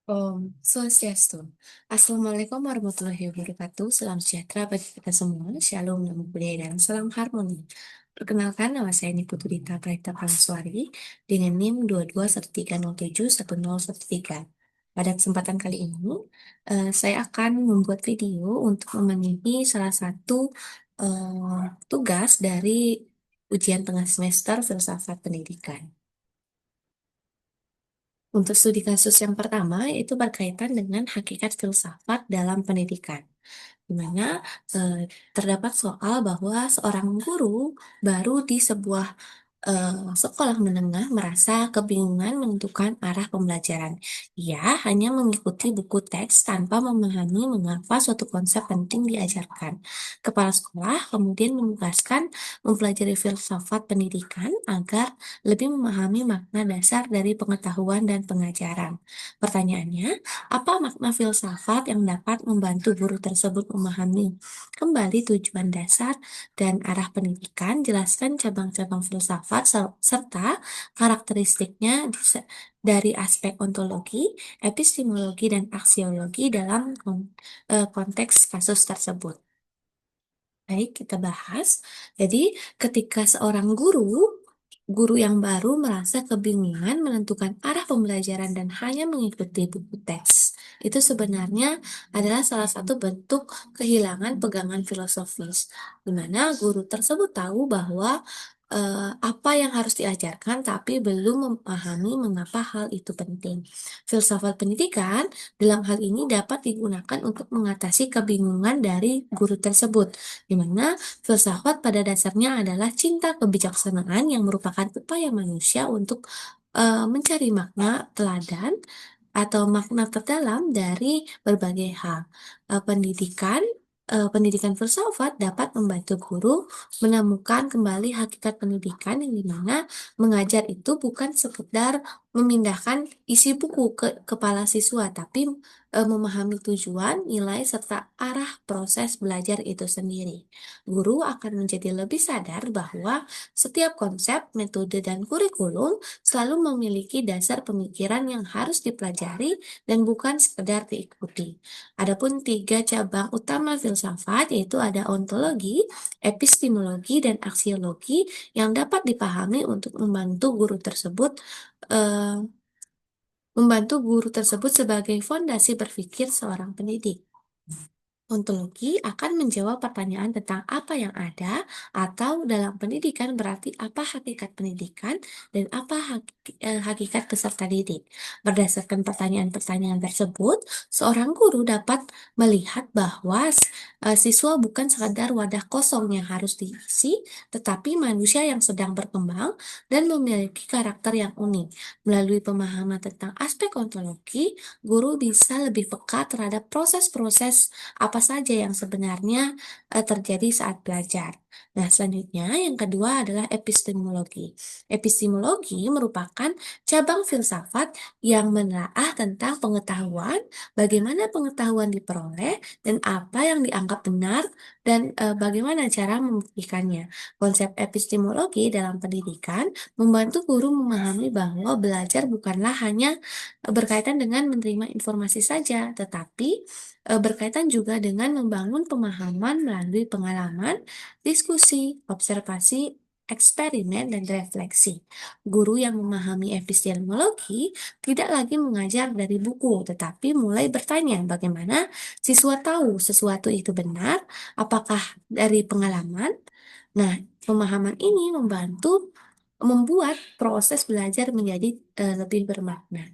Swastiastu. Assalamualaikum warahmatullahi wabarakatuh. Salam sejahtera bagi kita semua. Shalom, namo buddhaya, dan salam harmoni. Perkenalkan, nama saya Niputu Dita Praita Prameswari dengan NIM 2213071013. Pada kesempatan kali ini, saya akan membuat video untuk memenuhi salah satu tugas dari ujian tengah semester filsafat pendidikan. Untuk studi kasus yang pertama, yaitu berkaitan dengan hakikat filsafat dalam pendidikan, di mana eh, terdapat soal bahwa seorang guru baru di sebuah sekolah menengah merasa kebingungan menentukan arah pembelajaran. Ia hanya mengikuti buku teks tanpa memahami mengapa suatu konsep penting diajarkan. Kepala sekolah kemudian menugaskan mempelajari filsafat pendidikan agar lebih memahami makna dasar dari pengetahuan dan pengajaran. Pertanyaannya, apa makna filsafat yang dapat membantu guru tersebut memahami kembali tujuan dasar dan arah pendidikan? Jelaskan cabang-cabang filsafat serta karakteristiknya dari aspek ontologi, epistemologi, dan aksiologi dalam konteks kasus tersebut. Baik, kita bahas. Jadi, ketika seorang guru yang baru merasa kebingungan menentukan arah pembelajaran dan hanya mengikuti buku teks, itu sebenarnya adalah salah satu bentuk kehilangan pegangan filosofis, di mana guru tersebut tahu bahwa apa yang harus diajarkan, tapi belum memahami mengapa hal itu penting. Filsafat pendidikan dalam hal ini dapat digunakan untuk mengatasi kebingungan dari guru tersebut, di mana filsafat pada dasarnya adalah cinta kebijaksanaan yang merupakan upaya manusia untuk mencari makna teladan atau makna terdalam dari berbagai hal. Pendidikan filsafat dapat membantu guru menemukan kembali hakikat pendidikan, yang dimana mengajar itu bukan sekedar memindahkan isi buku ke kepala siswa, tapi memahami tujuan, nilai, serta arah proses belajar itu sendiri. Guru akan menjadi lebih sadar bahwa setiap konsep, metode, dan kurikulum selalu memiliki dasar pemikiran yang harus dipelajari dan bukan sekedar diikuti. Adapun tiga cabang utama filsafat, yaitu ada ontologi, epistemologi, dan aksiologi, yang dapat dipahami untuk eh, membantu guru tersebut sebagai fondasi berpikir seorang pendidik. Ontologi akan menjawab pertanyaan tentang apa yang ada atau dalam pendidikan, berarti apa hakikat pendidikan dan apa hakikat peserta didik. Berdasarkan pertanyaan-pertanyaan tersebut, seorang guru dapat melihat bahwa siswa bukan sekadar wadah kosong yang harus diisi, tetapi manusia yang sedang berkembang dan memiliki karakter yang unik. Melalui pemahaman tentang aspek ontologi, guru bisa lebih peka terhadap proses-proses apa saja yang sebenarnya terjadi saat belajar. Nah, selanjutnya yang kedua adalah epistemologi. Epistemologi merupakan cabang filsafat yang menelaah tentang pengetahuan, bagaimana pengetahuan diperoleh, dan apa yang dianggap benar, dan bagaimana cara membuktikannya. Konsep epistemologi dalam pendidikan membantu guru memahami bahwa belajar bukanlah hanya berkaitan dengan menerima informasi saja, tetapi berkaitan juga dengan membangun pemahaman melalui pengalaman, diskusi, observasi, eksperimen, dan refleksi. Guru yang memahami epistemologi tidak lagi mengajar dari buku, tetapi mulai bertanya bagaimana siswa tahu sesuatu itu benar, apakah dari pengalaman. Nah, pemahaman ini membuat proses belajar menjadi lebih bermakna.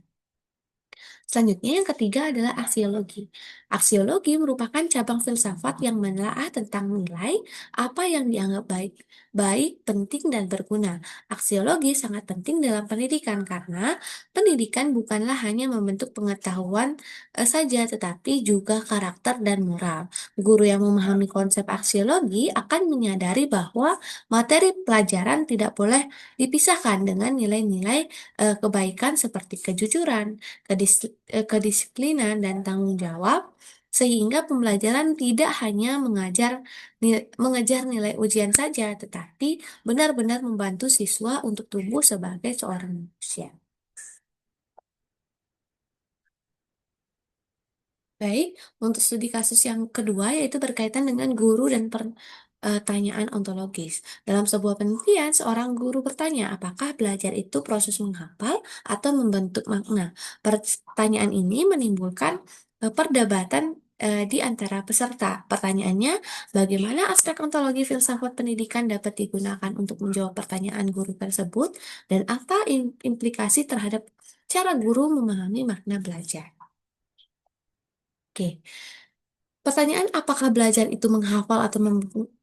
Selanjutnya yang ketiga adalah aksiologi. Aksiologi merupakan cabang filsafat yang menelaah tentang nilai, apa yang dianggap baik, penting, dan berguna. Aksiologi sangat penting dalam pendidikan karena pendidikan bukanlah hanya membentuk pengetahuan saja, tetapi juga karakter dan moral. Guru yang memahami konsep aksiologi akan menyadari bahwa materi pelajaran tidak boleh dipisahkan dengan nilai-nilai kebaikan seperti kejujuran, kedisiplinan, dan tanggung jawab, sehingga pembelajaran tidak hanya mengejar nilai ujian saja, tetapi benar-benar membantu siswa untuk tumbuh sebagai seorang manusia. Baik, untuk studi kasus yang kedua yaitu berkaitan dengan guru dan pertanyaan ontologis. Dalam sebuah penelitian, seorang guru bertanya, apakah belajar itu proses menghafal atau membentuk makna? Pertanyaan ini menimbulkan perdebatan di antara peserta. Pertanyaannya, bagaimana aspek ontologi filsafat pendidikan dapat digunakan untuk menjawab pertanyaan guru tersebut, dan apa implikasi terhadap cara guru memahami makna belajar? Oke. Pertanyaan apakah belajar itu menghafal atau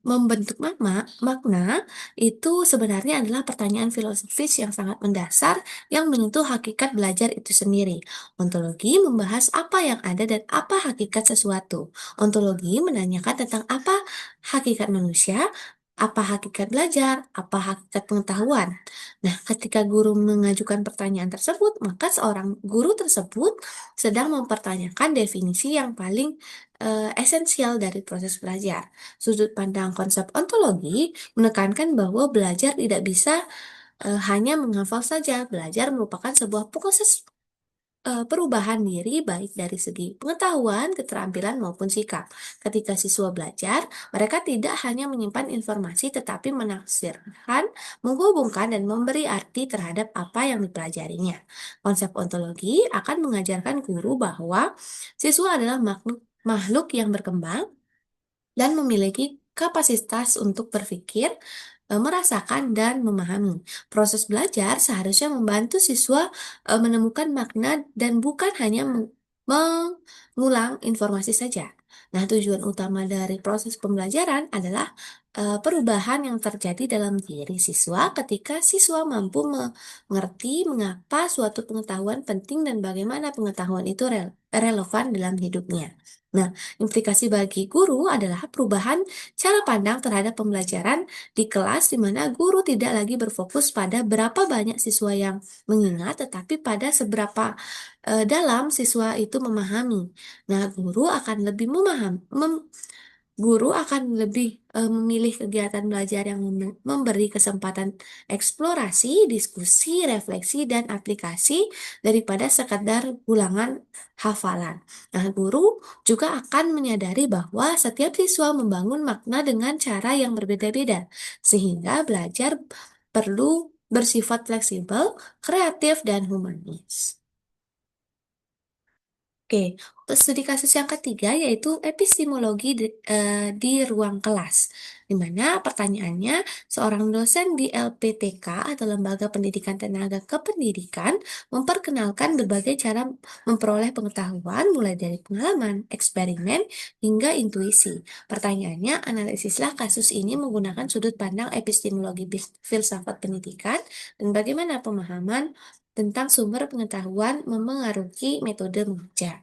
membentuk makna itu sebenarnya adalah pertanyaan filosofis yang sangat mendasar yang menyentuh hakikat belajar itu sendiri. Ontologi membahas apa yang ada dan apa hakikat sesuatu. Ontologi menanyakan tentang apa hakikat manusia, apa hakikat belajar, apa hakikat pengetahuan. Nah, ketika guru mengajukan pertanyaan tersebut, maka seorang guru tersebut sedang mempertanyakan definisi yang paling esensial dari proses belajar. Sudut pandang konsep ontologi menekankan bahwa belajar tidak bisa hanya menghafal saja. Belajar merupakan sebuah proses perubahan diri baik dari segi pengetahuan, keterampilan maupun sikap. Ketika siswa belajar, mereka tidak hanya menyimpan informasi tetapi menafsirkan, menghubungkan dan memberi arti terhadap apa yang dipelajarinya. Konsep ontologi akan mengajarkan guru bahwa siswa adalah makhluk yang berkembang dan memiliki kapasitas untuk berpikir, merasakan, dan memahami. Proses belajar seharusnya membantu siswa menemukan makna dan bukan hanya mengulang informasi saja. Nah, tujuan utama dari proses pembelajaran adalah perubahan yang terjadi dalam diri siswa ketika siswa mampu mengerti mengapa suatu pengetahuan penting dan bagaimana pengetahuan itu relevan dalam hidupnya. Nah, implikasi bagi guru adalah perubahan cara pandang terhadap pembelajaran di kelas di mana guru tidak lagi berfokus pada berapa banyak siswa yang mengingat, tetapi pada seberapa dalam siswa itu memahami. Nah, guru akan lebih memilih kegiatan belajar yang memberi kesempatan eksplorasi, diskusi, refleksi, dan aplikasi daripada sekadar ulangan hafalan. Nah, guru juga akan menyadari bahwa setiap siswa membangun makna dengan cara yang berbeda-beda, sehingga belajar perlu bersifat fleksibel, kreatif, dan humanis. Oke, untuk studi kasus yang ketiga yaitu epistemologi di ruang kelas, di mana pertanyaannya seorang dosen di LPTK atau Lembaga Pendidikan Tenaga Kependidikan memperkenalkan berbagai cara memperoleh pengetahuan mulai dari pengalaman, eksperimen, hingga intuisi. Pertanyaannya, analisislah kasus ini menggunakan sudut pandang epistemologi filsafat pendidikan dan bagaimana pemahaman tentang sumber pengetahuan memengaruhi metode mengajar.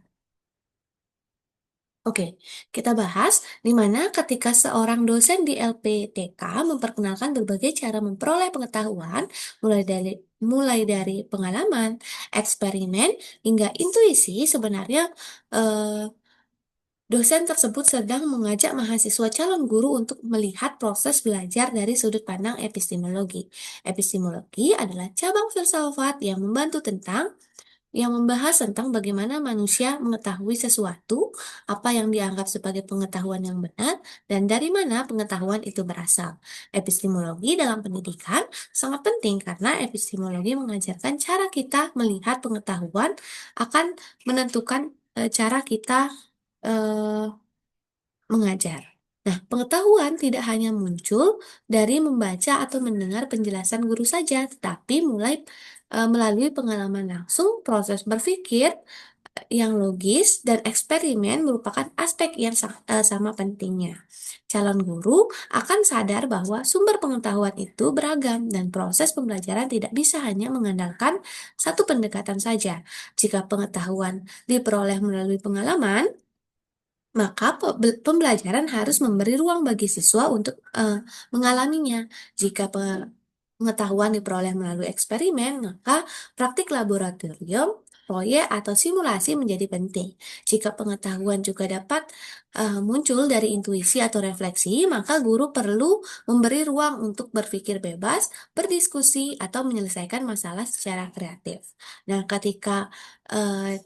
Oke, kita bahas di mana ketika seorang dosen di LPTK memperkenalkan berbagai cara memperoleh pengetahuan, mulai dari pengalaman, eksperimen, hingga intuisi, sebenarnya eh, dosen tersebut sedang mengajak mahasiswa calon guru untuk melihat proses belajar dari sudut pandang epistemologi. Epistemologi adalah cabang filsafat yang membahas tentang bagaimana manusia mengetahui sesuatu, apa yang dianggap sebagai pengetahuan yang benar, dan dari mana pengetahuan itu berasal. Epistemologi dalam pendidikan sangat penting karena epistemologi mengajarkan cara kita melihat pengetahuan akan menentukan cara kita eh, mengajar. Nah, pengetahuan tidak hanya muncul dari membaca atau mendengar penjelasan guru saja, tetapi melalui pengalaman langsung, proses berpikir yang logis, dan eksperimen merupakan aspek yang sama pentingnya. Calon guru akan sadar bahwa sumber pengetahuan itu beragam dan proses pembelajaran tidak bisa hanya mengandalkan satu pendekatan saja. Jika pengetahuan diperoleh melalui pengalaman, maka pembelajaran harus memberi ruang bagi siswa untuk mengalaminya. Jika pengetahuan diperoleh melalui eksperimen, maka praktik laboratorium, proyek, atau simulasi menjadi penting. Jika pengetahuan juga dapat muncul dari intuisi atau refleksi, maka guru perlu memberi ruang untuk berpikir bebas, berdiskusi, atau menyelesaikan masalah secara kreatif. Nah, ketika eh,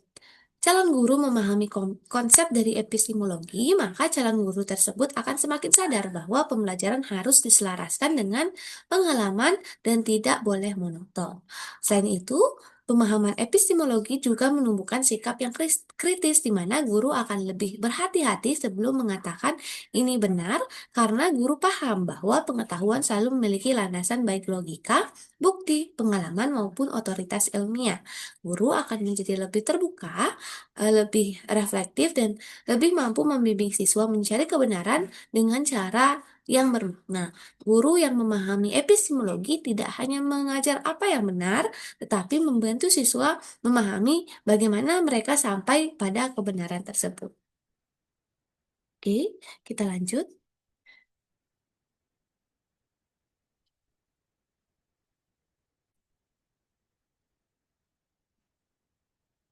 calon guru memahami konsep dari epistemologi, maka calon guru tersebut akan semakin sadar bahwa pembelajaran harus diselaraskan dengan pengalaman dan tidak boleh monoton. Selain itu, pemahaman epistemologi juga menumbuhkan sikap yang kritis di mana guru akan lebih berhati-hati sebelum mengatakan ini benar karena guru paham bahwa pengetahuan selalu memiliki landasan baik logika, bukti, pengalaman maupun otoritas ilmiah. Guru akan menjadi lebih terbuka, lebih reflektif dan lebih mampu membimbing siswa mencari kebenaran dengan cara yang bermakna. Guru yang memahami epistemologi tidak hanya mengajar apa yang benar, tetapi membantu siswa memahami bagaimana mereka sampai pada kebenaran tersebut. Oke, kita lanjut.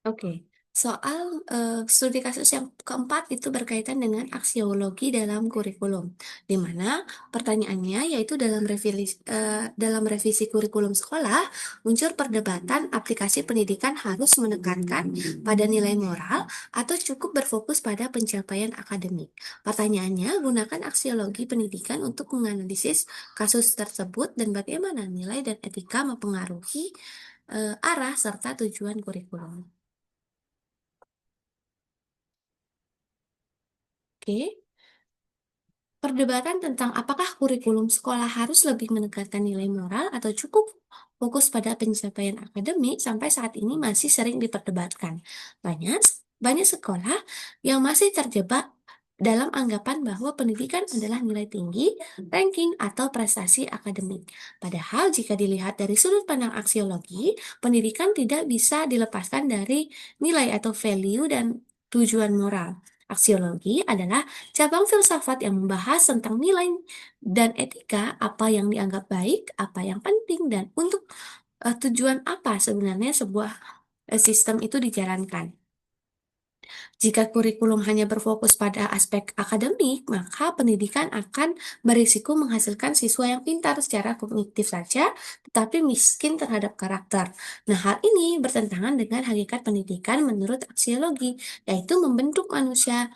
Oke, soal studi kasus yang keempat itu berkaitan dengan aksiologi dalam kurikulum, di mana pertanyaannya yaitu dalam revisi kurikulum sekolah muncul perdebatan aplikasi pendidikan harus menekankan pada nilai moral atau cukup berfokus pada pencapaian akademik. Pertanyaannya, gunakan aksiologi pendidikan untuk menganalisis kasus tersebut dan bagaimana nilai dan etika mempengaruhi arah serta tujuan kurikulum. Oke, perdebatan tentang apakah kurikulum sekolah harus lebih menekankan nilai moral atau cukup fokus pada pencapaian akademik sampai saat ini masih sering diperdebatkan. Banyak banyak sekolah yang masih terjebak dalam anggapan bahwa pendidikan adalah nilai tinggi, ranking, atau prestasi akademik. Padahal jika dilihat dari sudut pandang aksiologi, pendidikan tidak bisa dilepaskan dari nilai atau value dan tujuan moral. Aksiologi adalah cabang filsafat yang membahas tentang nilai dan etika, apa yang dianggap baik, apa yang penting, dan untuk tujuan apa sebenarnya sebuah sistem itu dijalankan. Jika kurikulum hanya berfokus pada aspek akademik, maka pendidikan akan berisiko menghasilkan siswa yang pintar secara kognitif saja, tetapi miskin terhadap karakter. Nah, hal ini bertentangan dengan hakikat pendidikan menurut aksiologi, yaitu membentuk manusia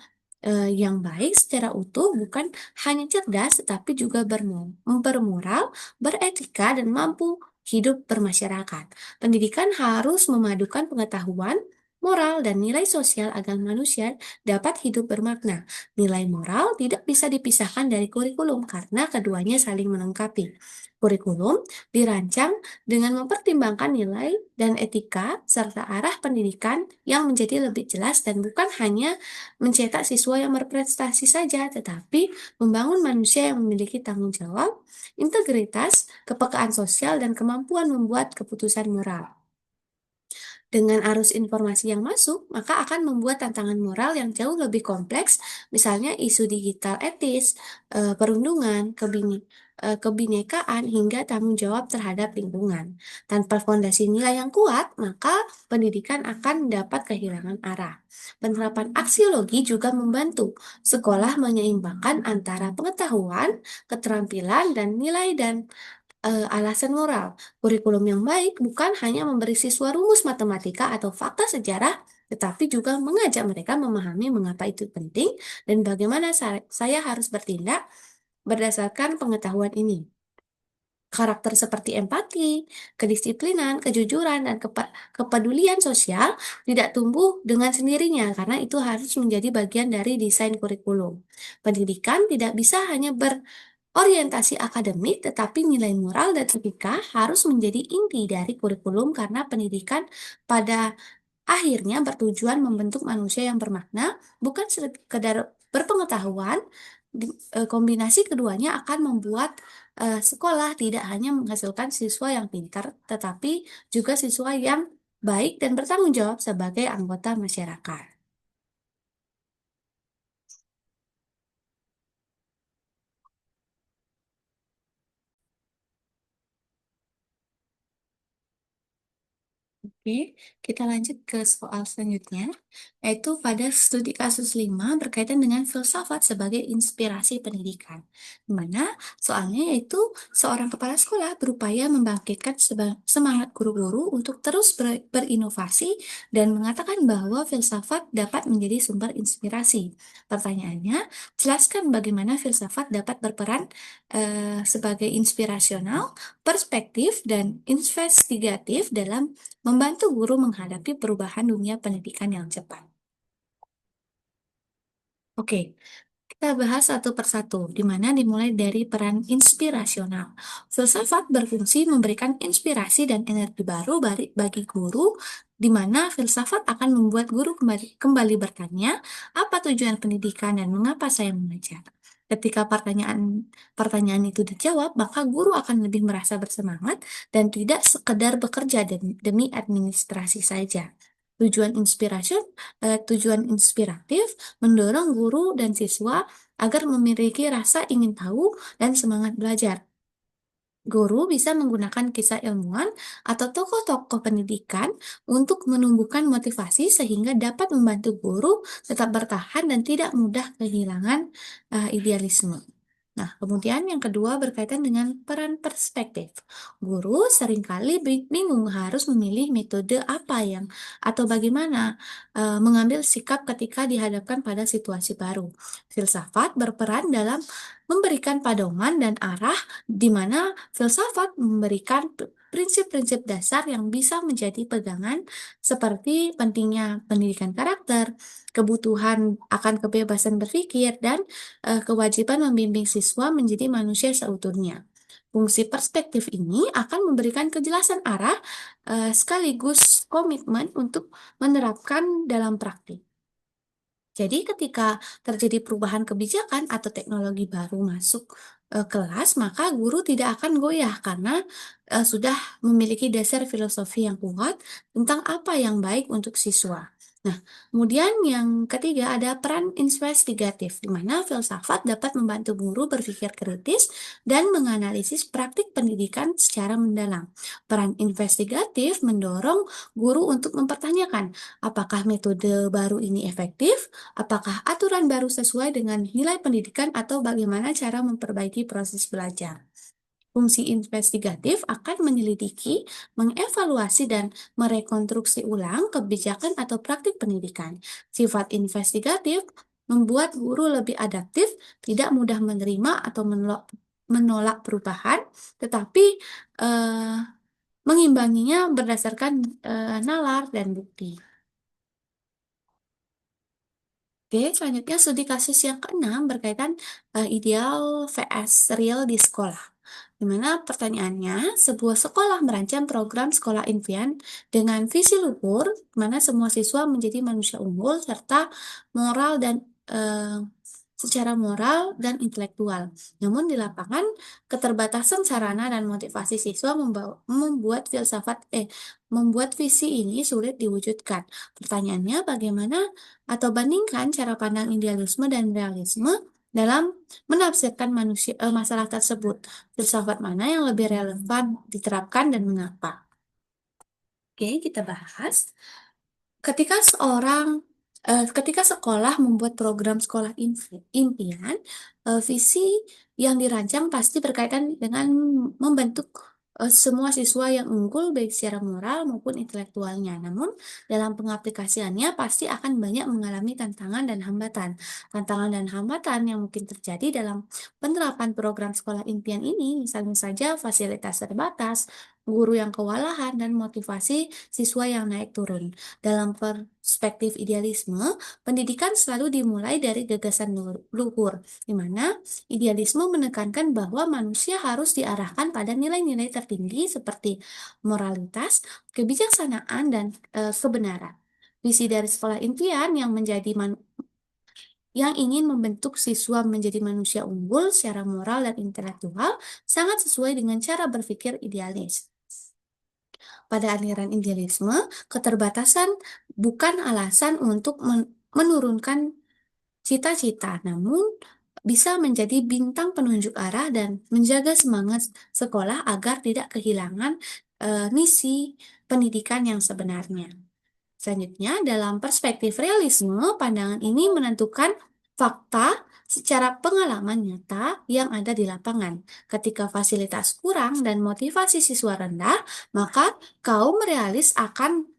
yang baik secara utuh, bukan hanya cerdas, tetapi juga bermoral, beretika, dan mampu hidup bermasyarakat. Pendidikan harus memadukan pengetahuan, moral, dan nilai sosial agar manusia dapat hidup bermakna. Nilai moral tidak bisa dipisahkan dari kurikulum karena keduanya saling melengkapi. Kurikulum dirancang dengan mempertimbangkan nilai dan etika serta arah pendidikan yang menjadi lebih jelas dan bukan hanya mencetak siswa yang berprestasi saja, tetapi membangun manusia yang memiliki tanggung jawab, integritas, kepekaan sosial, dan kemampuan membuat keputusan moral. Dengan arus informasi yang masuk, maka akan membuat tantangan moral yang jauh lebih kompleks, misalnya isu digital etis, perundungan, kebinekaan, hingga tanggung jawab terhadap lingkungan. Tanpa fondasi nilai yang kuat, maka pendidikan akan dapat kehilangan arah. Penerapan aksiologi juga membantu sekolah menyeimbangkan antara pengetahuan, keterampilan, dan nilai dan alasan moral. Kurikulum yang baik bukan hanya memberi siswa rumus matematika atau fakta sejarah, tetapi juga mengajak mereka memahami mengapa itu penting dan bagaimana saya harus bertindak berdasarkan pengetahuan ini. Karakter seperti empati, kedisiplinan, kejujuran, dan kepedulian sosial tidak tumbuh dengan sendirinya karena itu harus menjadi bagian dari desain kurikulum. Pendidikan tidak bisa hanya orientasi akademik, tetapi nilai moral dan etika harus menjadi inti dari kurikulum karena pendidikan pada akhirnya bertujuan membentuk manusia yang bermakna, bukan sekedar berpengetahuan. Kombinasi keduanya akan membuat sekolah tidak hanya menghasilkan siswa yang pintar, tetapi juga siswa yang baik dan bertanggung jawab sebagai anggota masyarakat. Oke, kita lanjut ke soal selanjutnya, yaitu pada studi kasus 5 berkaitan dengan filsafat sebagai inspirasi pendidikan. Di mana soalnya yaitu seorang kepala sekolah berupaya membangkitkan semangat guru-guru untuk terus berinovasi dan mengatakan bahwa filsafat dapat menjadi sumber inspirasi. Pertanyaannya, jelaskan bagaimana filsafat dapat berperan sebagai inspirasional, perspektif, dan investigatif dalam membantu guru menghadapi perubahan dunia pendidikan yang cepat. Oke, kita bahas satu persatu, di mana dimulai dari peran inspirasional. Filsafat berfungsi memberikan inspirasi dan energi baru bagi guru, di mana filsafat akan membuat guru kembali bertanya, apa tujuan pendidikan dan mengapa saya mengajar. Ketika pertanyaan itu dijawab, maka guru akan lebih merasa bersemangat dan tidak sekedar bekerja demi administrasi saja. Tujuan inspiratif mendorong guru dan siswa agar memiliki rasa ingin tahu dan semangat belajar. Guru bisa menggunakan kisah ilmuwan atau tokoh-tokoh pendidikan untuk menumbuhkan motivasi sehingga dapat membantu guru tetap bertahan dan tidak mudah kehilangan idealisme. Nah, kemudian yang kedua berkaitan dengan peran perspektif. Guru seringkali bingung harus memilih metode apa yang atau bagaimana mengambil sikap ketika dihadapkan pada situasi baru. Filsafat berperan dalam memberikan pedoman dan arah di mana filsafat memberikan prinsip-prinsip dasar yang bisa menjadi pegangan seperti pentingnya pendidikan karakter, kebutuhan akan kebebasan berpikir, dan kewajiban membimbing siswa menjadi manusia seutuhnya. Fungsi perspektif ini akan memberikan kejelasan arah sekaligus komitmen untuk menerapkan dalam praktik. Jadi ketika terjadi perubahan kebijakan atau teknologi baru masuk kelas, maka guru tidak akan goyah karena sudah memiliki dasar filosofi yang kuat tentang apa yang baik untuk siswa. Nah, kemudian yang ketiga ada peran investigatif, di mana filsafat dapat membantu guru berpikir kritis dan menganalisis praktik pendidikan secara mendalam. Peran investigatif mendorong guru untuk mempertanyakan apakah metode baru ini efektif, apakah aturan baru sesuai dengan nilai pendidikan atau bagaimana cara memperbaiki proses belajar? Fungsi investigatif akan menyelidiki, mengevaluasi, dan merekonstruksi ulang kebijakan atau praktik pendidikan. Sifat investigatif membuat guru lebih adaptif, tidak mudah menerima atau menolak perubahan, tetapi eh, mengimbanginya berdasarkan nalar dan bukti. Oke, selanjutnya studi kasus yang keenam berkaitan ideal vs real di sekolah. Di mana pertanyaannya, sebuah sekolah merancang program sekolah impian dengan visi luhur, di mana semua siswa menjadi manusia unggul serta moral dan secara moral dan intelektual. Namun di lapangan, keterbatasan sarana dan motivasi siswa membuat visi ini sulit diwujudkan. Pertanyaannya, bagaimana atau bandingkan cara pandang idealisme dan realisme dalam menafsirkan masalah tersebut. Filsafat mana yang lebih relevan diterapkan dan mengapa? Oke, kita bahas. Ketika ketika sekolah membuat program sekolah impian, visi yang dirancang pasti berkaitan dengan membentuk semua siswa yang unggul baik secara moral maupun intelektualnya. Namun, dalam pengaplikasiannya pasti akan banyak mengalami tantangan dan hambatan. Tantangan dan hambatan yang mungkin terjadi dalam penerapan program sekolah impian ini, misalnya saja fasilitas terbatas, guru yang kewalahan, dan motivasi siswa yang naik turun. Dalam perspektif idealisme, pendidikan selalu dimulai dari gagasan luhur, di mana idealisme menekankan bahwa manusia harus diarahkan pada nilai-nilai tertinggi seperti moralitas, kebijaksanaan, dan kebenaran. Visi dari sekolah impian yang ingin membentuk siswa menjadi manusia unggul secara moral dan intelektual sangat sesuai dengan cara berpikir idealis. Pada aliran idealisme, keterbatasan bukan alasan untuk menurunkan cita-cita, namun bisa menjadi bintang penunjuk arah dan menjaga semangat sekolah agar tidak kehilangan misi pendidikan yang sebenarnya. Selanjutnya, dalam perspektif realisme, pandangan ini menentukan fakta secara pengalaman nyata yang ada di lapangan. Ketika fasilitas kurang dan motivasi siswa rendah, maka kaum realis akan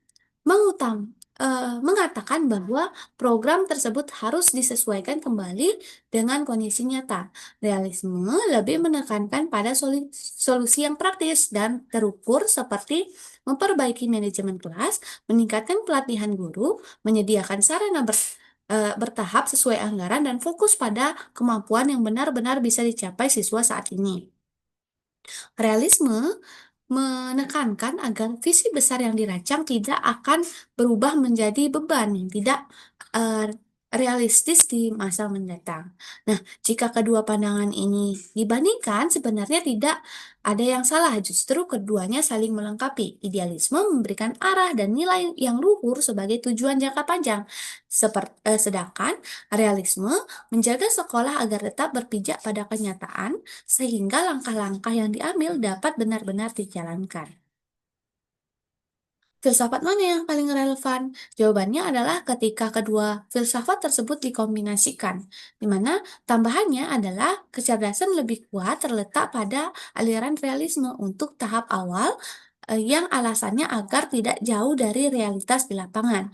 mengatakan bahwa program tersebut harus disesuaikan kembali dengan kondisi nyata. Realisme lebih menekankan pada solusi yang praktis dan terukur seperti memperbaiki manajemen kelas, meningkatkan pelatihan guru, menyediakan sarana bertahap sesuai anggaran, dan fokus pada kemampuan yang benar-benar bisa dicapai siswa saat ini. Realisme menekankan agar visi besar yang dirancang tidak akan berubah menjadi beban yang tidak eh, realistis di masa mendatang. Nah, jika kedua pandangan ini dibandingkan, sebenarnya tidak ada yang salah, justru keduanya saling melengkapi. Idealisme memberikan arah dan nilai yang luhur sebagai tujuan jangka panjang, sedangkan realisme menjaga sekolah agar tetap berpijak pada kenyataan sehingga langkah-langkah yang diambil dapat benar-benar dijalankan. Filsafat mana yang paling relevan? Jawabannya adalah ketika kedua filsafat tersebut dikombinasikan, di mana tambahannya adalah kecerdasan lebih kuat terletak pada aliran realisme untuk tahap awal yang alasannya agar tidak jauh dari realitas di lapangan.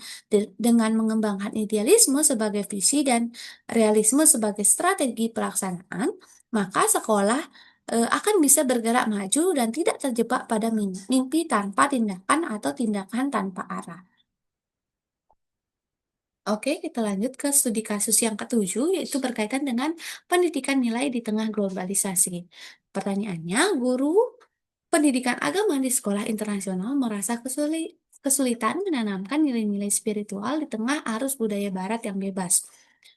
Dengan mengembangkan idealisme sebagai visi dan realisme sebagai strategi pelaksanaan, maka sekolah akan bisa bergerak maju dan tidak terjebak pada mimpi tanpa tindakan atau tindakan tanpa arah. Oke, kita lanjut ke studi kasus yang ketujuh, yaitu berkaitan dengan pendidikan nilai di tengah globalisasi. Pertanyaannya, guru pendidikan agama di sekolah internasional merasa kesulitan menanamkan nilai-nilai spiritual di tengah arus budaya barat yang bebas.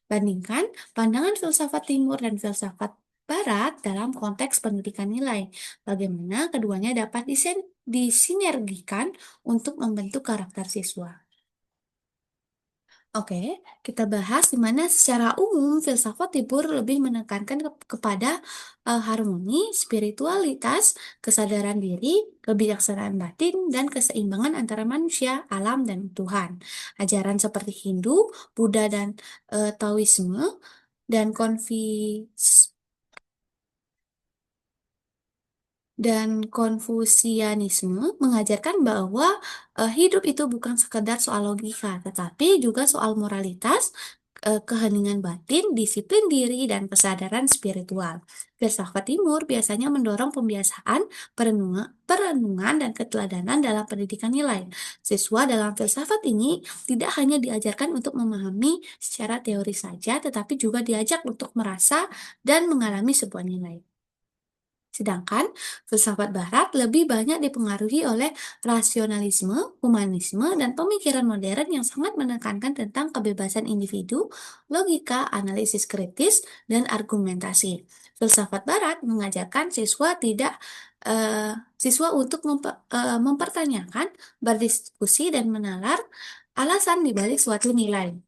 Bandingkan pandangan filsafat timur dan filsafat barat dalam konteks pendidikan nilai. Bagaimana keduanya dapat disinergikan untuk membentuk karakter siswa. Oke, kita bahas di mana secara umum filsafat timur lebih menekankan kepada harmoni, spiritualitas, kesadaran diri, kebijaksanaan batin, dan keseimbangan antara manusia, alam, dan Tuhan. Ajaran seperti Hindu, Buddha, dan Taoisme dan Konfusianisme mengajarkan bahwa hidup itu bukan sekedar soal logika, tetapi juga soal moralitas, keheningan batin, disiplin diri, dan kesadaran spiritual. Filsafat Timur biasanya mendorong pembiasaan, perenungan, dan keteladanan dalam pendidikan nilai. Siswa dalam filsafat ini tidak hanya diajarkan untuk memahami secara teori saja, tetapi juga diajak untuk merasa dan mengalami sebuah nilai. Sedangkan filsafat barat lebih banyak dipengaruhi oleh rasionalisme, humanisme, dan pemikiran modern yang sangat menekankan tentang kebebasan individu, logika, analisis kritis, dan argumentasi. Filsafat barat mengajarkan siswa untuk mempertanyakan, berdiskusi, dan menalar alasan dibalik suatu nilai.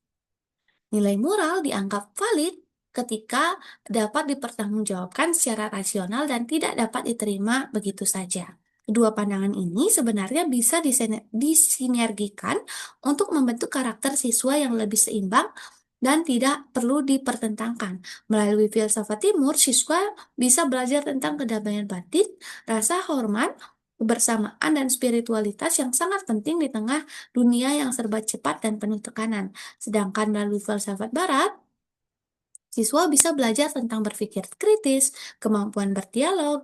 Nilai moral dianggap valid ketika dapat dipertanggungjawabkan secara rasional dan tidak dapat diterima begitu saja. Kedua pandangan ini sebenarnya bisa disinergikan untuk membentuk karakter siswa yang lebih seimbang dan tidak perlu dipertentangkan. Melalui filsafat timur, siswa bisa belajar tentang kedamaian batin, rasa hormat, kebersamaan, dan spiritualitas yang sangat penting di tengah dunia yang serba cepat dan penuh tekanan. Sedangkan melalui filsafat barat, siswa bisa belajar tentang berpikir kritis, kemampuan berdialog,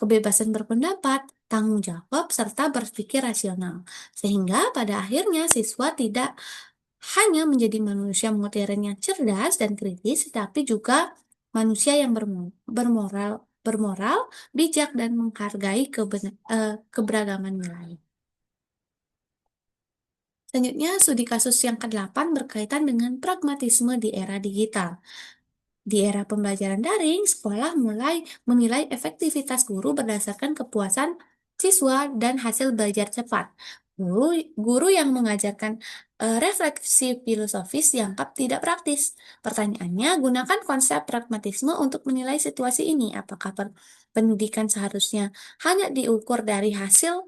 kebebasan berpendapat, tanggung jawab, serta berpikir rasional. Sehingga pada akhirnya siswa tidak hanya menjadi manusia modern yang cerdas dan kritis, tetapi juga manusia yang bermoral, bijak, dan menghargai keberagaman nilai. Selanjutnya, studi kasus yang ke-8 berkaitan dengan pragmatisme di era digital. Di era pembelajaran daring, sekolah mulai menilai efektivitas guru berdasarkan kepuasan siswa dan hasil belajar cepat. Guru, guru yang mengajarkan refleksi filosofis dianggap tidak praktis. Pertanyaannya, gunakan konsep pragmatisme untuk menilai situasi ini. Apakah pendidikan seharusnya hanya diukur dari hasil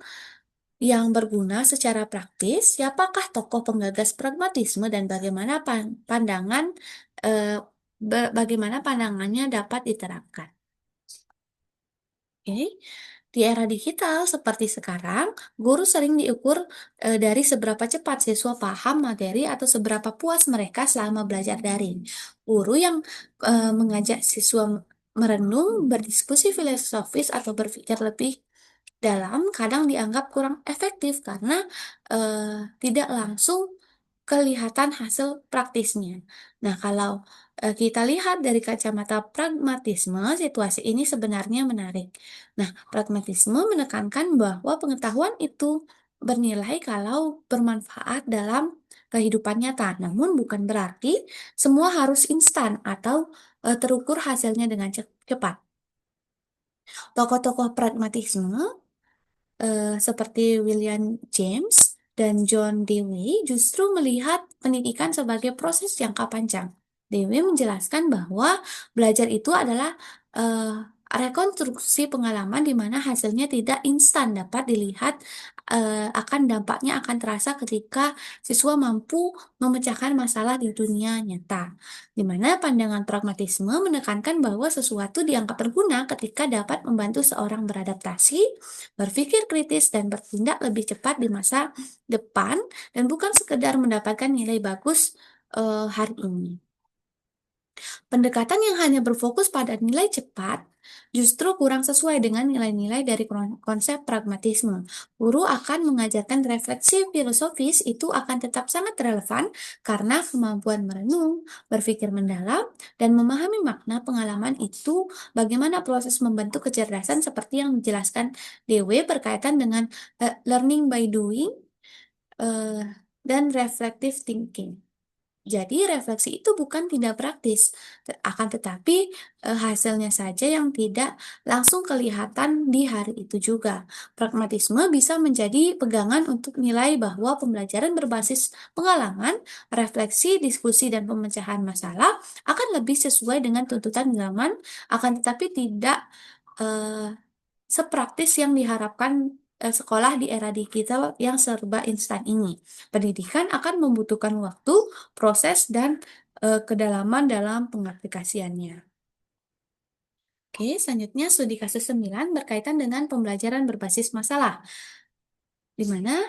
yang berguna secara praktis? Siapakah tokoh penggagas pragmatisme dan bagaimana eh, bagaimana pandangannya dapat diterapkan? Oke. Di era digital seperti sekarang, guru sering diukur dari seberapa cepat siswa paham materi atau seberapa puas mereka selama belajar daring. Guru yang mengajak siswa merenung, berdiskusi filosofis atau berpikir lebih dalam kadang dianggap kurang efektif karena tidak langsung kelihatan hasil praktisnya. Nah, kalau kita lihat dari kacamata pragmatisme, situasi ini sebenarnya menarik. Nah, pragmatisme menekankan bahwa pengetahuan itu bernilai kalau bermanfaat dalam kehidupan nyata, namun bukan berarti semua harus instan atau terukur hasilnya dengan cepat. Tokoh-tokoh pragmatisme seperti William James dan John Dewey justru melihat pendidikan sebagai proses jangka panjang. Dewey menjelaskan bahwa belajar itu adalah rekonstruksi pengalaman di mana hasilnya tidak instan dapat dilihat akan dampaknya akan terasa ketika siswa mampu memecahkan masalah di dunia nyata. Di mana pandangan pragmatisme menekankan bahwa sesuatu dianggap berguna ketika dapat membantu seorang beradaptasi, berpikir kritis dan bertindak lebih cepat di masa depan dan bukan sekedar mendapatkan nilai bagus hari ini. Pendekatan yang hanya berfokus pada nilai cepat justru kurang sesuai dengan nilai-nilai dari konsep pragmatisme. Guru akan mengajarkan refleksi filosofis itu akan tetap sangat relevan karena kemampuan merenung, berpikir mendalam, dan memahami makna pengalaman itu bagaimana proses membentuk kecerdasan seperti yang dijelaskan DW berkaitan dengan learning by doing eh, dan reflective thinking. Jadi refleksi itu bukan tidak praktis, akan tetapi hasilnya saja yang tidak langsung kelihatan di hari itu juga. Pragmatisme bisa menjadi pegangan untuk nilai bahwa pembelajaran berbasis pengalaman, refleksi, diskusi, dan pemecahan masalah akan lebih sesuai dengan tuntutan zaman, akan tetapi tidak eh, sepraktis yang diharapkan sekolah di era digital yang serba instan ini. Pendidikan akan membutuhkan waktu, proses, dan kedalaman dalam pengaplikasiannya. Oke, selanjutnya studi kasus 9 berkaitan dengan pembelajaran berbasis masalah, di mana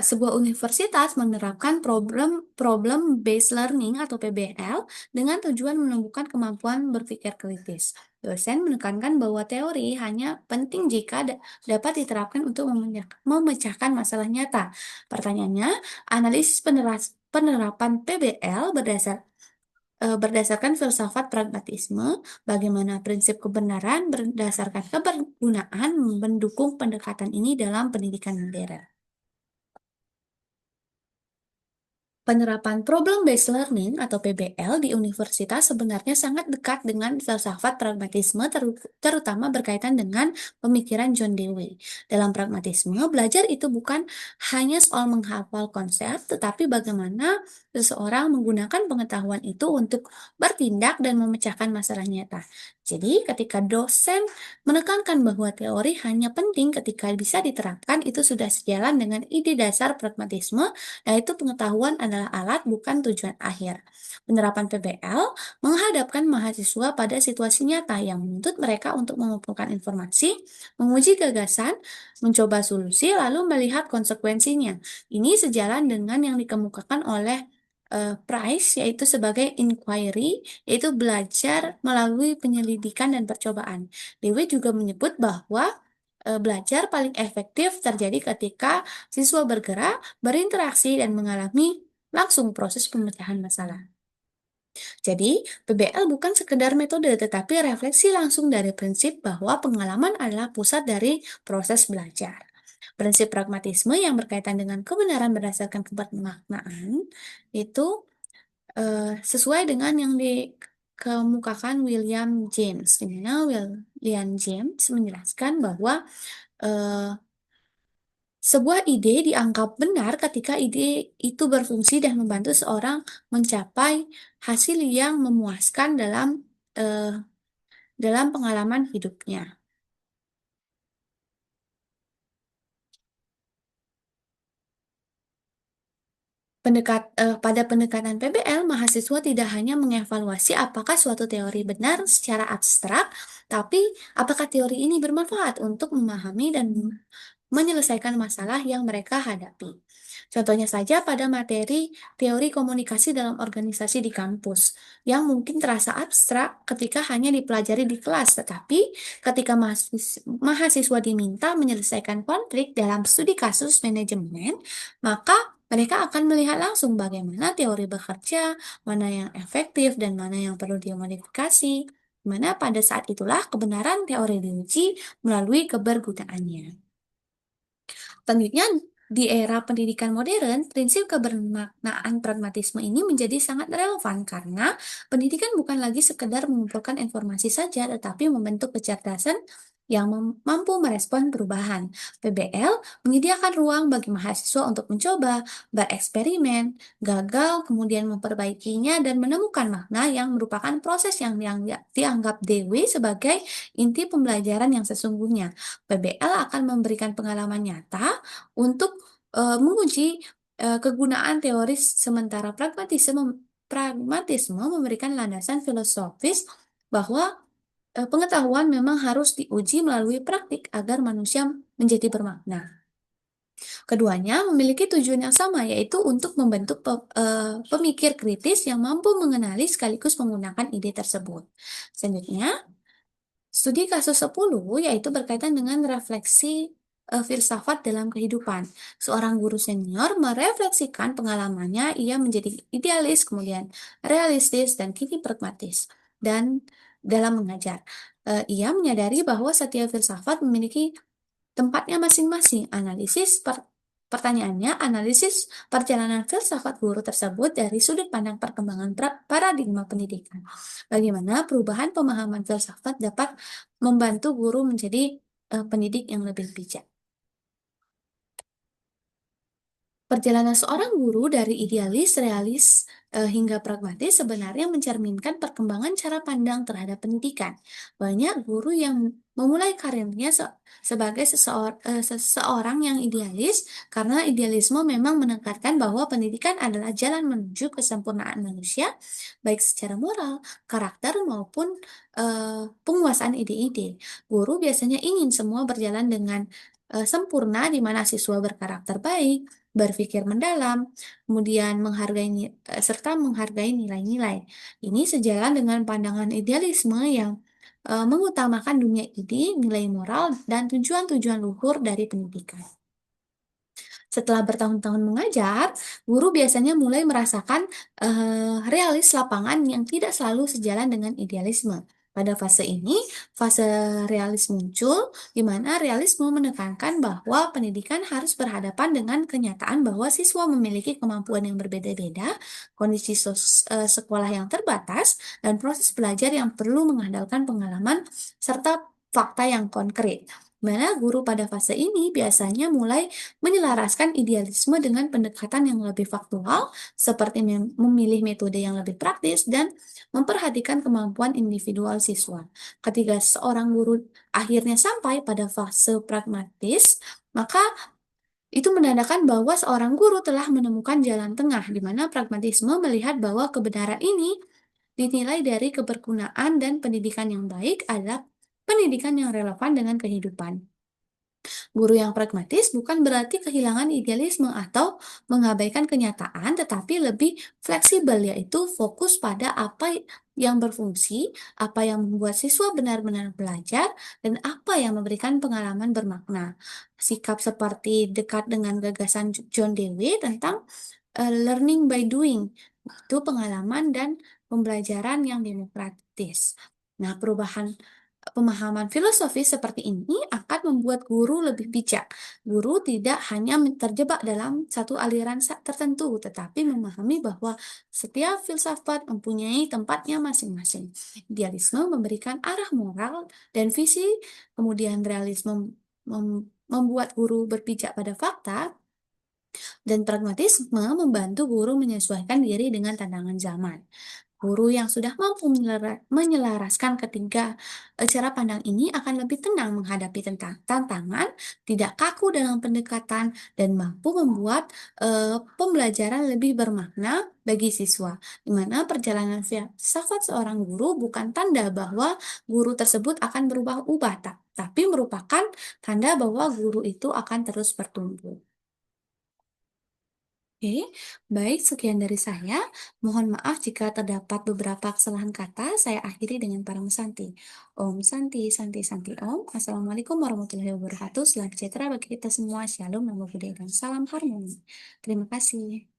sebuah universitas menerapkan problem based learning atau PBL dengan tujuan menumbuhkan kemampuan berpikir kritis. Dosen menekankan bahwa teori hanya penting jika dapat diterapkan untuk memecahkan masalah nyata. Pertanyaannya, analisis penerapan PBL berdasarkan filsafat pragmatisme, bagaimana prinsip kebenaran berdasarkan kebergunaan mendukung pendekatan ini dalam pendidikan modern. Penerapan Problem-Based Learning atau PBL di universitas sebenarnya sangat dekat dengan filsafat pragmatisme terutama berkaitan dengan pemikiran John Dewey. Dalam pragmatisme, belajar itu bukan hanya soal menghafal konsep, tetapi bagaimana seseorang menggunakan pengetahuan itu untuk bertindak dan memecahkan masalah nyata. Jadi, ketika dosen menekankan bahwa teori hanya penting ketika bisa diterapkan, itu sudah sejalan dengan ide dasar pragmatisme, yaitu pengetahuan adalah alat bukan tujuan akhir. Penerapan PBL menghadapkan mahasiswa pada situasi nyata yang menuntut mereka untuk mengumpulkan informasi, menguji gagasan, mencoba solusi, lalu melihat konsekuensinya. Ini sejalan dengan yang dikemukakan oleh Price, yaitu sebagai inquiry, yaitu belajar melalui penyelidikan dan percobaan. Dewi juga menyebut bahwa belajar paling efektif terjadi ketika siswa bergerak, berinteraksi, dan mengalami langsung proses pemecahan masalah. Jadi, PBL bukan sekedar metode, tetapi refleksi langsung dari prinsip bahwa pengalaman adalah pusat dari proses belajar. Prinsip pragmatisme yang berkaitan dengan kebenaran berdasarkan kebermaknaan itu sesuai dengan yang dikemukakan William James, di mana William James menjelaskan bahwa eh, Sebuah ide dianggap benar ketika ide itu berfungsi dan membantu seorang mencapai hasil yang memuaskan eh, dalam pengalaman hidupnya. Pada pendekatan PBL, mahasiswa tidak hanya mengevaluasi apakah suatu teori benar secara abstrak, tapi apakah teori ini bermanfaat untuk memahami dan menyelesaikan masalah yang mereka hadapi. Contohnya saja pada materi teori komunikasi dalam organisasi di kampus, yang mungkin terasa abstrak ketika hanya dipelajari di kelas, tetapi ketika mahasiswa diminta menyelesaikan konflik dalam studi kasus manajemen, maka mereka akan melihat langsung bagaimana teori bekerja, mana yang efektif, dan mana yang perlu dimodifikasi. Di mana pada saat itulah kebenaran teori diuji melalui kebergunaannya. Selanjutnya, di era pendidikan modern, prinsip kebermaknaan pragmatisme ini menjadi sangat relevan karena pendidikan bukan lagi sekedar mengumpulkan informasi saja, tetapi membentuk kecerdasan yang mampu merespon perubahan. PBL menyediakan ruang bagi mahasiswa untuk mencoba, bereksperimen, gagal, kemudian memperbaikinya, dan menemukan makna yang merupakan proses yang dianggap Dewi sebagai inti pembelajaran yang sesungguhnya. PBL akan memberikan pengalaman nyata untuk menguji kegunaan teoris, sementara pragmatisme memberikan landasan filosofis bahwa pengetahuan memang harus diuji melalui praktik agar manusia menjadi bermakna. Keduanya memiliki tujuan yang sama, yaitu untuk membentuk pemikir kritis yang mampu mengenali sekaligus menggunakan ide tersebut. Selanjutnya, studi kasus 10 yaitu berkaitan dengan refleksi filsafat dalam kehidupan. Seorang guru senior merefleksikan pengalamannya, ia menjadi idealis, kemudian realistis, dan kini pragmatis. Dan dalam mengajar, ia menyadari bahwa setiap filsafat memiliki tempatnya masing-masing. Pertanyaannya, analisis perjalanan filsafat guru tersebut dari sudut pandang perkembangan paradigma pendidikan. Bagaimana perubahan pemahaman filsafat dapat membantu guru menjadi pendidik yang lebih bijak. Perjalanan seorang guru dari idealis, realis, hingga pragmatis sebenarnya mencerminkan perkembangan cara pandang terhadap pendidikan. Banyak guru yang memulai karirnya sebagai seseorang yang idealis karena idealisme memang menekankan bahwa pendidikan adalah jalan menuju kesempurnaan manusia, baik secara moral, karakter, maupun penguasaan ide-ide. Guru biasanya ingin semua berjalan dengan sempurna di mana siswa berkarakter baik, berpikir mendalam, kemudian serta menghargai nilai-nilai. Ini sejalan dengan pandangan idealisme yang mengutamakan dunia ide, nilai moral, dan tujuan-tujuan luhur dari pendidikan. Setelah bertahun-tahun mengajar, guru biasanya mulai merasakan realis lapangan yang tidak selalu sejalan dengan idealisme. Pada fase ini, fase realis muncul, di mana realisme menekankan bahwa pendidikan harus berhadapan dengan kenyataan bahwa siswa memiliki kemampuan yang berbeda-beda, kondisi sekolah yang terbatas, dan proses belajar yang perlu mengandalkan pengalaman serta fakta yang konkret. Mana guru pada fase ini biasanya mulai menyelaraskan idealisme dengan pendekatan yang lebih faktual, seperti memilih metode yang lebih praktis dan memperhatikan kemampuan individual siswa. Ketika seorang guru akhirnya sampai pada fase pragmatis, maka itu menandakan bahwa seorang guru telah menemukan jalan tengah, di mana pragmatisme melihat bahwa kebenaran ini dinilai dari kebergunaan dan pendidikan yang baik adalah pendidikan yang relevan dengan kehidupan. Guru yang pragmatis bukan berarti kehilangan idealisme atau mengabaikan kenyataan, tetapi lebih fleksibel, yaitu fokus pada apa yang berfungsi, apa yang membuat siswa benar-benar belajar, dan apa yang memberikan pengalaman bermakna. Sikap seperti dekat dengan gagasan John Dewey tentang learning by doing, itu pengalaman dan pembelajaran yang demokratis. Nah, perubahan pemahaman filosofis seperti ini akan membuat guru lebih bijak. Guru tidak hanya terjebak dalam satu aliran tertentu, tetapi memahami bahwa setiap filsafat mempunyai tempatnya masing-masing. Idealisme memberikan arah moral dan visi, kemudian realisme Membuat guru berpijak pada fakta dan pragmatisme membantu guru menyesuaikan diri dengan tantangan zaman. Guru yang sudah mampu menyelaraskan ketiga cara pandang ini akan lebih tenang menghadapi tantangan, tidak kaku dalam pendekatan, dan mampu membuat pembelajaran lebih bermakna bagi siswa. Di mana perjalanan filsafat seorang guru bukan tanda bahwa guru tersebut akan berubah-ubah, tapi merupakan tanda bahwa guru itu akan terus bertumbuh. Oke, baik sekian dari saya. Mohon maaf jika terdapat beberapa kesalahan kata. Saya akhiri dengan para Santi. Om Santi, Santi, Santi Om. Assalamualaikum warahmatullahi wabarakatuh. Selamat sejahtera bagi kita semua. Shalom, namo buddhaya, dan salam harmoni. Terima kasih.